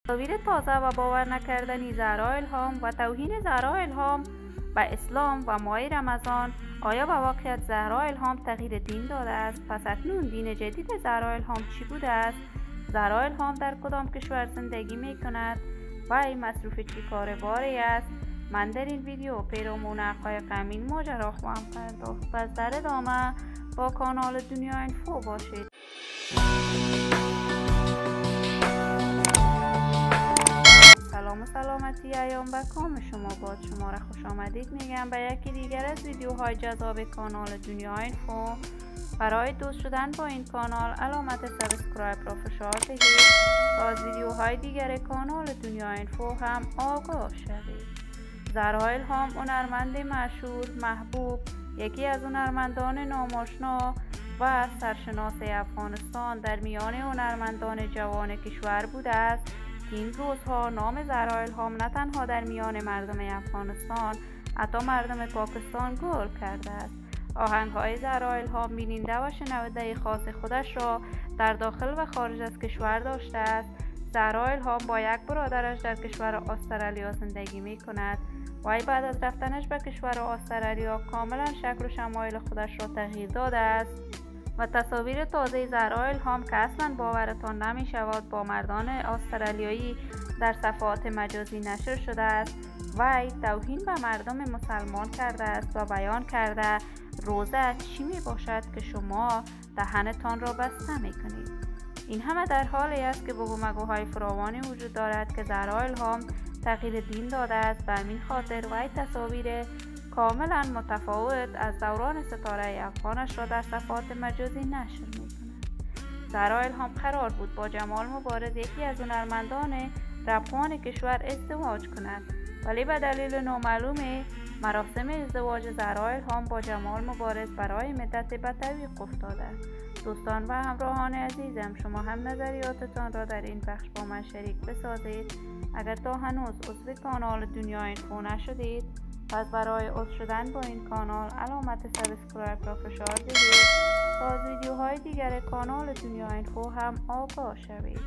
تصاویر تازه و باور نکردنی زهرا الهام و توهین زهرا الهام به اسلام و ماه رمضان. آیا به واقعیت زهرا الهام تغییر دین داده است؟ پس اکنون دین جدید زهرا الهام چی بوده است؟ زهرا الهام در کدام کشور زندگی می کند؟ وی مصروف چی کار باری است؟ من در این ویدیو پیرامون حقایق همین ماجرا خواهم پرداخت. پس در ادامه با کانال دنیا اینفو باشید. سلام و سلامتی ایام و کام شما باد. شما را خوش آمدید میگم به یکی دیگر از ویدیوهای جذاب کانال دنیا اینفو. برای دوست شدن با این کانال علامت سابسکرایب را فشار دهید تا از ویدیوهای دیگر کانال دنیا اینفو هم آگاه شوید. زهرا الهام هنرمند مشهور، محبوب، یکی از هنرمندان ناماشنا و سرشناس افغانستان در میان هنرمندان جوان کشور بوده است که این روزها نام زهرا الهام نه تنها در میان مردم افغانستان حتی مردم پاکستان گل کرده است. آهنگ‌های زهرا الهام بیننده و شنونده خاص خودش را در داخل و خارج از کشور داشته است. زهرا الهام با یک برادرش در کشور استرالیا زندگی می کند. وی بعد از رفتنش به کشور استرالیا کاملا شکل و شمایل خودش را تغییر داده است و تصاویر تازه زهرا الهام که اصلا باورتان نمی شود با مردان استرالیایی در صفحات مجازی نشر شده است. وی توهین به مردم مسلمان کرده است و بیان کرده روزه چی می باشد که شما دهنتان را بسته می کنید. این همه در حالی است که بگومگوهای فراوانی وجود دارد که زهرا الهام تغییر دین داده است و همین خاطر وی تصاویر کاملا متفاوت از دوران ستاره افغانش را در صفحات مجازی نشر می کند. زهرا الهام قرار بود با جمال مبارز یکی از هنرمندان رپخوان کشور ازدواج کند، ولی به دلیل نامعلوم مراسم ازدواج زهرا الهام با جمال مبارز برای مدت به تعویق افتاده. دوستان و همراهان عزیزم، شما هم نظریاتتان را در این بخش با من شریک بسازید. اگر تا هنوز عضو کانال دنیا اینفو نشدید، پس برای عضو شدن با این کانال علامت سابسکرایب را فشار دهید تا از ویدیوهای دیگر کانال دنیا اینفو هم آگاه شوید.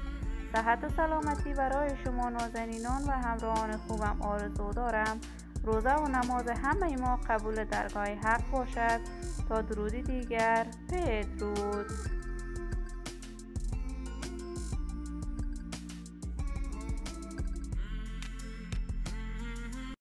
صحت و سلامتی برای شما نازنینان و همراهان خوبم آرزو دارم. روزه و نماز همه ما قبول درگاه حق باشد. تا درودی دیگر، بدرود.